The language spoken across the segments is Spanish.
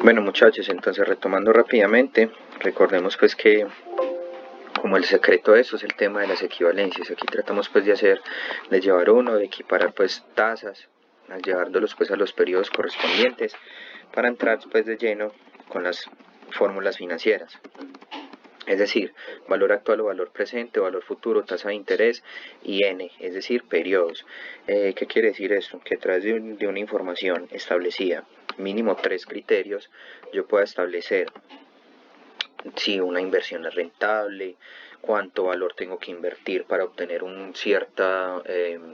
Bueno muchachos, entonces retomando rápidamente, recordemos pues que como el secreto de eso es el tema de las equivalencias. Aquí tratamos pues de llevar uno, de equiparar pues tasas, llevándolos pues a los periodos correspondientes para entrar pues de lleno con las fórmulas financieras. Es decir, valor actual o valor presente, valor futuro, tasa de interés y N, es decir, periodos. ¿Qué quiere decir esto? Que a través de una información establecida, mínimo 3 criterios, yo pueda establecer si una inversión es rentable, cuánto valor tengo que invertir para obtener un cierto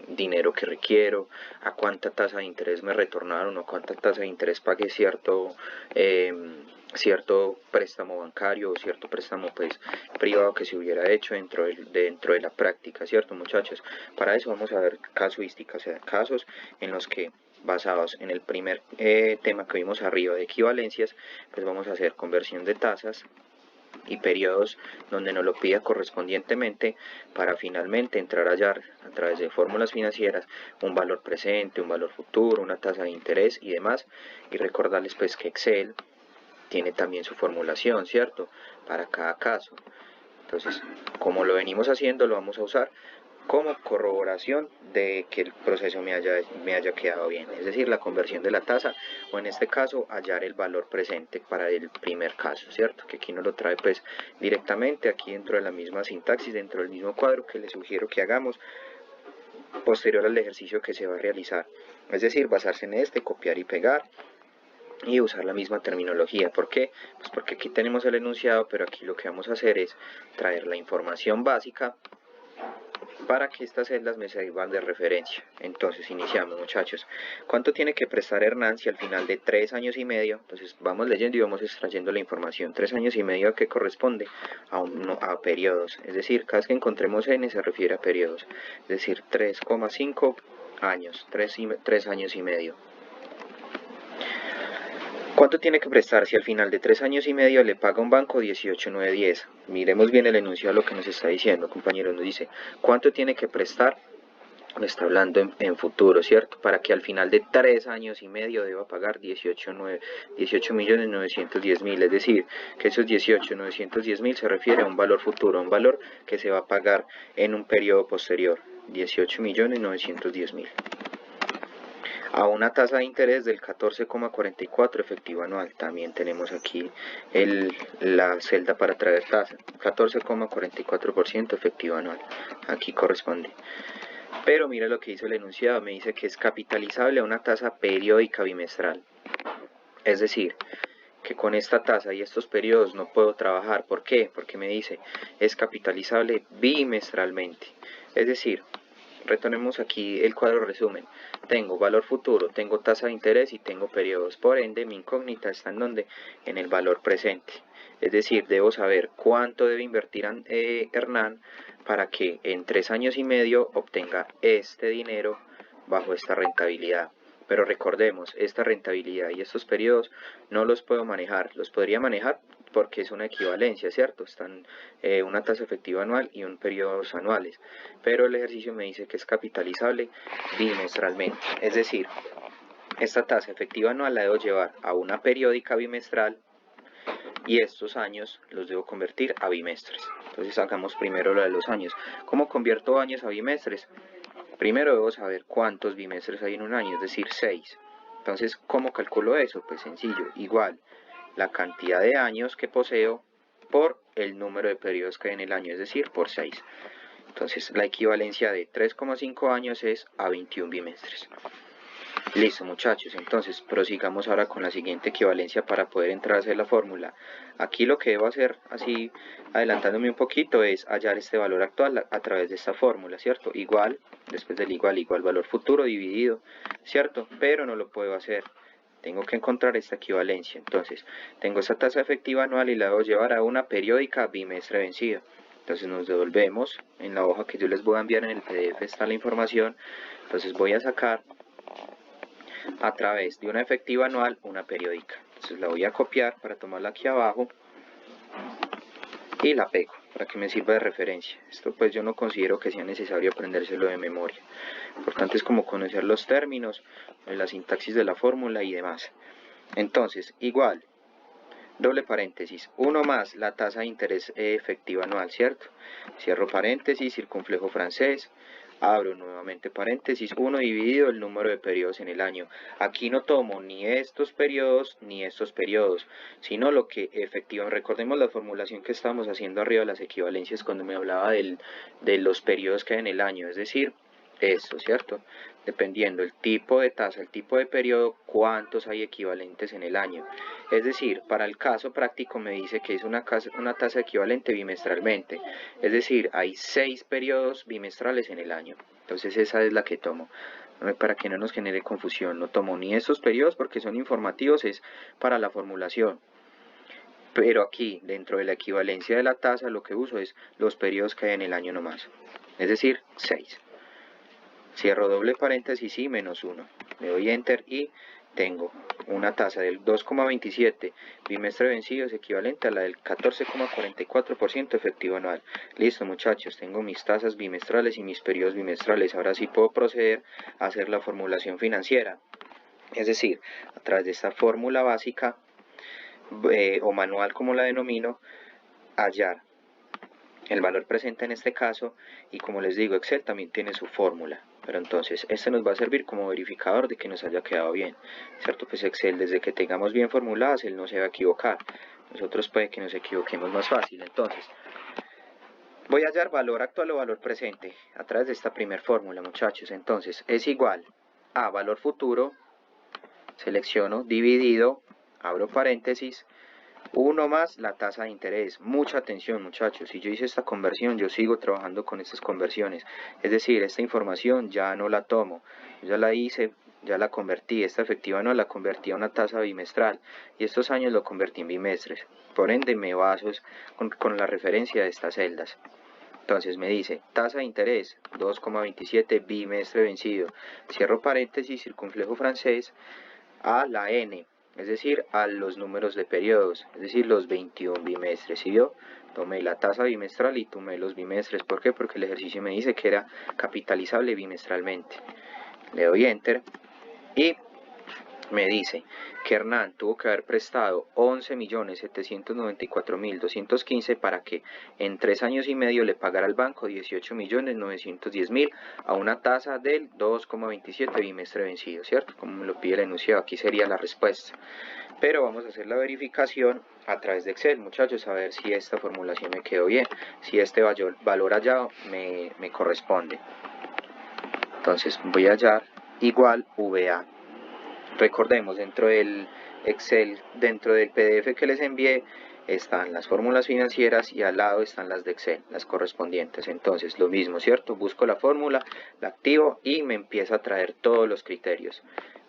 dinero que requiero, a cuánta tasa de interés me retornaron o cuánta tasa de interés pagué cierto préstamo bancario o cierto préstamo pues privado que se hubiera hecho dentro de la práctica, ¿cierto muchachos? Para eso vamos a ver casuísticas, o sea, casos en los que basados en el primer tema que vimos arriba de equivalencias, pues vamos a hacer conversión de tasas y periodos donde nos lo pida correspondientemente para finalmente entrar a hallar a través de fórmulas financieras un valor presente, un valor futuro, una tasa de interés y demás. Y recordarles pues que Excel tiene también su formulación, ¿cierto? Para cada caso. Entonces, como lo venimos haciendo, lo vamos a usar como corroboración de que el proceso me haya quedado bien, es decir, la conversión de la tasa o en este caso hallar el valor presente para el primer caso, ¿cierto? Que aquí nos lo trae pues directamente aquí dentro de la misma sintaxis, dentro del mismo cuadro que les sugiero que hagamos posterior al ejercicio que se va a realizar, es decir, basarse en este, copiar y pegar y usar la misma terminología. ¿Por qué? Pues porque aquí tenemos el enunciado, pero aquí lo que vamos a hacer es traer la información básica para que estas celdas me sirvan de referencia. Entonces iniciamos muchachos. ¿Cuánto tiene que prestar Hernán si al final de 3 años y medio? Entonces vamos leyendo y vamos extrayendo la información. 3 años y medio que corresponde a periodos. Es decir, cada vez que encontremos n se refiere a periodos. Es decir, 3,5 años, 3 años y medio. ¿Cuánto tiene que prestar si al final de 3 años y medio le paga un banco 18,910? Miremos bien el enunciado lo que nos está diciendo, compañero. Nos dice, ¿cuánto tiene que prestar? Me está hablando en futuro, ¿cierto? Para que al final de 3 años y medio deba pagar 18.910.000. Es decir, que esos 18.910.000 se refiere a un valor futuro, a un valor que se va a pagar en un periodo posterior. 18.910.000. A una tasa de interés del 14,44 efectivo anual. También tenemos aquí la celda para traer tasa, 14,44% efectivo anual. Aquí corresponde. Pero mira lo que hizo el enunciado, me dice que es capitalizable a una tasa periódica bimestral. Es decir, que con esta tasa y estos periodos no puedo trabajar. ¿Por qué? Porque me dice, es capitalizable bimestralmente. Es decir, retomemos aquí el cuadro resumen. Tengo valor futuro, tengo tasa de interés y tengo periodos. Por ende, mi incógnita está en donde? En el valor presente. Es decir, debo saber cuánto debe invertir Hernán para que en 3 años y medio obtenga este dinero bajo esta rentabilidad. Pero recordemos, esta rentabilidad y estos periodos no los puedo manejar. Los podría manejar porque es una equivalencia, ¿cierto? Están una tasa efectiva anual y un periodos anuales. Pero el ejercicio me dice que es capitalizable bimestralmente. Es decir, esta tasa efectiva anual la debo llevar a una periódica bimestral y estos años los debo convertir a bimestres. Entonces hagamos primero lo de los años. ¿Cómo convierto años a bimestres? Primero debo saber cuántos bimestres hay en un año, es decir, 6. Entonces, ¿cómo calculo eso? Pues sencillo, igual la cantidad de años que poseo por el número de periodos que hay en el año, es decir, por 6. Entonces, la equivalencia de 3,5 años es a 21 bimestres. Listo muchachos, entonces prosigamos ahora con la siguiente equivalencia para poder entrar a hacer la fórmula. Aquí lo que debo hacer, así adelantándome un poquito, es hallar este valor actual a través de esta fórmula, ¿cierto? Igual, después del igual valor futuro dividido, ¿cierto? Pero no lo puedo hacer, tengo que encontrar esta equivalencia. Entonces, tengo esta tasa efectiva anual y la debo llevar a una periódica bimestre vencido. Entonces nos devolvemos, en la hoja que yo les voy a enviar en el PDF está la información. Entonces voy a sacar a través de una efectiva anual una periódica. Entonces la voy a copiar para tomarla aquí abajo y la pego para que me sirva de referencia. Esto pues yo no considero que sea necesario aprendérselo de memoria. Lo importante es como conocer los términos, la sintaxis de la fórmula y demás. Entonces, igual, doble paréntesis, 1 más la tasa de interés efectiva anual, ¿cierto? Cierro paréntesis, circunflejo francés, abro nuevamente paréntesis, 1 dividido el número de periodos en el año. Aquí no tomo ni estos periodos ni estos periodos, sino lo que efectivamente, recordemos la formulación que estábamos haciendo arriba de las equivalencias cuando me hablaba de los periodos que hay en el año, es decir, esto, ¿cierto? Dependiendo el tipo de tasa, el tipo de periodo, cuántos hay equivalentes en el año. Es decir, para el caso práctico me dice que es una tasa equivalente bimestralmente. Es decir, hay 6 periodos bimestrales en el año. Entonces esa es la que tomo. Para que no nos genere confusión, no tomo ni esos periodos porque son informativos, es para la formulación. Pero aquí, dentro de la equivalencia de la tasa, lo que uso es los periodos que hay en el año nomás. Es decir, 6. Cierro doble paréntesis y menos 1. Le doy enter y tengo una tasa del 2,27 bimestre vencido es equivalente a la del 14,44% efectivo anual. Listo, muchachos, tengo mis tasas bimestrales y mis periodos bimestrales. Ahora sí puedo proceder a hacer la formulación financiera. Es decir, a través de esta fórmula básica o manual como la denomino, hallar el valor presente en este caso, y como les digo, Excel también tiene su fórmula, pero entonces este nos va a servir como verificador de que nos haya quedado bien, ¿cierto? Pues Excel, desde que tengamos bien formuladas, él no se va a equivocar, nosotros puede que nos equivoquemos más fácil. Entonces voy a hallar valor actual o valor presente a través de esta primera fórmula, muchachos. Entonces es igual a valor futuro, selecciono, dividido, abro paréntesis, 1 más la tasa de interés. Mucha atención, muchachos, si yo hice esta conversión, yo sigo trabajando con estas conversiones, es decir, esta información ya no la tomo, ya la hice, ya la convertí, esta efectiva no la convertí a una tasa bimestral, y estos años lo convertí en bimestres, por ende me baso con la referencia de estas celdas. Entonces me dice, tasa de interés, 2,27 bimestre vencido, cierro paréntesis, circunflejo francés, a la n, es decir, a los números de periodos, es decir, los 21 bimestres. ¿Sí vio? Tomé la tasa bimestral y tomé los bimestres. ¿Por qué? Porque el ejercicio me dice que era capitalizable bimestralmente. Le doy enter y me dice que Hernán tuvo que haber prestado 11.794.215 para que en 3 años y medio le pagara al banco 18.910.000 a una tasa del 2,27 bimestre vencido, ¿cierto? Como me lo pide el enunciado, aquí sería la respuesta. Pero vamos a hacer la verificación a través de Excel, muchachos, a ver si esta formulación me quedó bien, si este valor hallado me corresponde. Entonces voy a hallar igual VA. Recordemos, dentro del Excel, dentro del PDF que les envié, están las fórmulas financieras y al lado están las de Excel, las correspondientes. Entonces, lo mismo, ¿cierto? Busco la fórmula, la activo y me empieza a traer todos los criterios.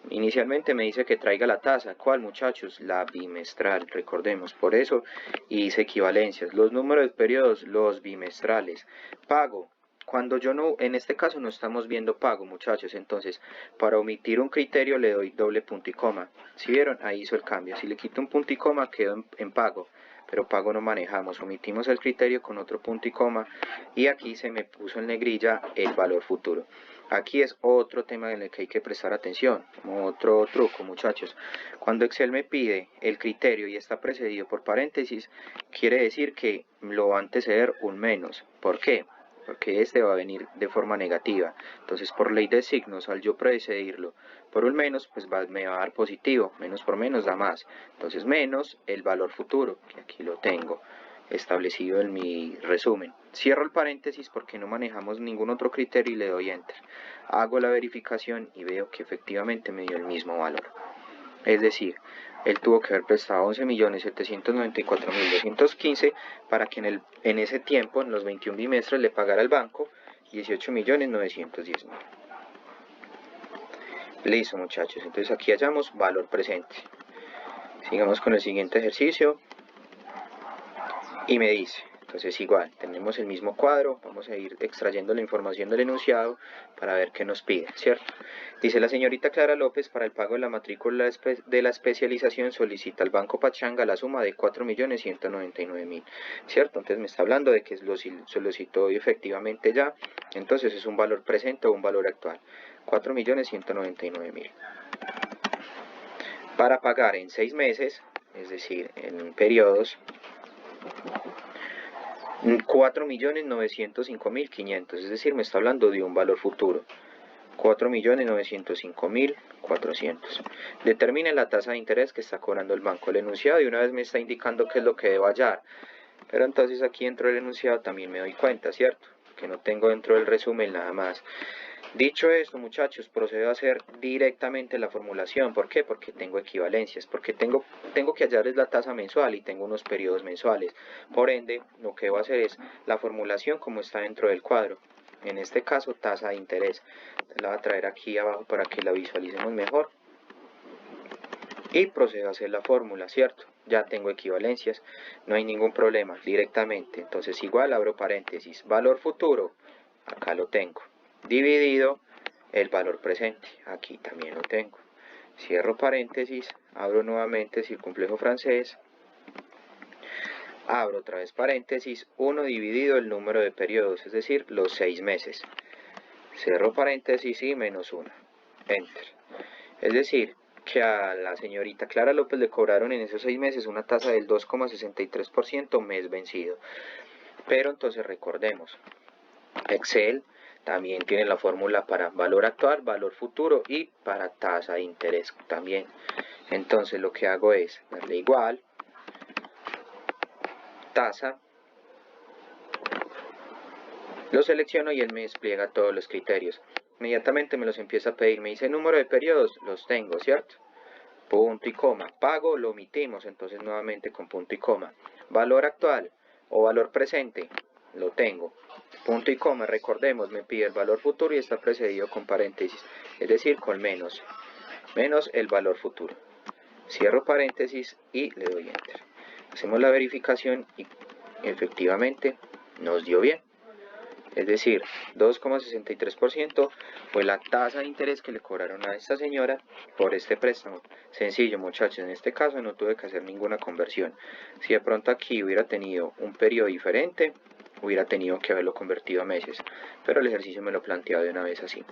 Inicialmente me dice que traiga la tasa. ¿Cuál, muchachos? La bimestral, recordemos. Por eso hice equivalencias. Los números de periodos, los bimestrales. Pago. Cuando yo no, en este caso no estamos viendo pago, muchachos, entonces para omitir un criterio le doy doble punto y coma. ¿Sí vieron? Ahí hizo el cambio. Si le quito un punto y coma quedo en pago, pero pago no manejamos. Omitimos el criterio con otro punto y coma y aquí se me puso en negrilla el valor futuro. Aquí es otro tema en el que hay que prestar atención, como otro truco, muchachos. Cuando Excel me pide el criterio y está precedido por paréntesis, quiere decir que lo va a anteceder un menos. ¿Por qué? Porque este va a venir de forma negativa. Entonces, por ley de signos, al yo precedirlo por un menos, pues me va a dar positivo. Menos por menos da más. Entonces, menos el valor futuro, que aquí lo tengo establecido en mi resumen. Cierro el paréntesis porque no manejamos ningún otro criterio y le doy enter. Hago la verificación y veo que efectivamente me dio el mismo valor. Es decir, él tuvo que haber prestado 11.794.215 para que en ese tiempo, en los 21 bimestres, le pagara al banco 18.910.000. Listo, muchachos. Entonces aquí hallamos valor presente. Sigamos con el siguiente ejercicio. Y me dice, entonces igual, tenemos el mismo cuadro, vamos a ir extrayendo la información del enunciado para ver qué nos pide, ¿cierto? Dice, la señorita Clara López para el pago de la matrícula de la especialización solicita al Banco Pachanga la suma de 4.199.000, ¿cierto? Entonces me está hablando de que lo solicitó efectivamente ya, entonces es un valor presente o un valor actual, 4.199.000. Para pagar en 6 meses, es decir, en periodos, 4.905.500, es decir, me está hablando de un valor futuro. 4.905.400. Determine la tasa de interés que está cobrando el banco. El enunciado de una vez me está indicando qué es lo que debo hallar. Pero entonces aquí dentro del enunciado también me doy cuenta, ¿cierto? Que no tengo dentro del resumen nada más. Dicho esto, muchachos, procedo a hacer directamente la formulación. ¿Por qué? Porque tengo equivalencias, porque tengo que hallar es la tasa mensual y tengo unos periodos mensuales. Por ende, lo que debo hacer es la formulación como está dentro del cuadro. En este caso, tasa de interés. La voy a traer aquí abajo para que la visualicemos mejor. Y procedo a hacer la fórmula, ¿cierto? Ya tengo equivalencias, no hay ningún problema, directamente. Entonces igual abro paréntesis, valor futuro, acá lo tengo, dividido el valor presente, aquí también lo tengo. Cierro paréntesis, abro nuevamente circunflejo francés, abro otra vez paréntesis, 1 dividido el número de periodos, es decir, los 6 meses. Cierro paréntesis y menos 1, enter. Es decir, que a la señorita Clara López le cobraron en esos 6 meses una tasa del 2,63% mes vencido. Pero entonces recordemos, Excel también tiene la fórmula para valor actual, valor futuro y para tasa de interés también. Entonces lo que hago es darle igual, tasa, lo selecciono y él me despliega todos los criterios. Inmediatamente me los empieza a pedir, me dice número de periodos, los tengo, ¿cierto? Punto y coma. Pago lo omitimos, entonces nuevamente con punto y coma. Valor actual o valor presente, lo tengo. Punto y coma, recordemos, me pide el valor futuro y está precedido con paréntesis, es decir, con menos el valor futuro. Cierro paréntesis y le doy enter. Hacemos la verificación y efectivamente nos dio bien. Es decir, 2,63% fue la tasa de interés que le cobraron a esta señora por este préstamo. Sencillo, muchachos, en este caso no tuve que hacer ninguna conversión. Si de pronto aquí hubiera tenido un periodo diferente, hubiera tenido que haberlo convertido a meses, pero el ejercicio me lo planteaba de una vez así.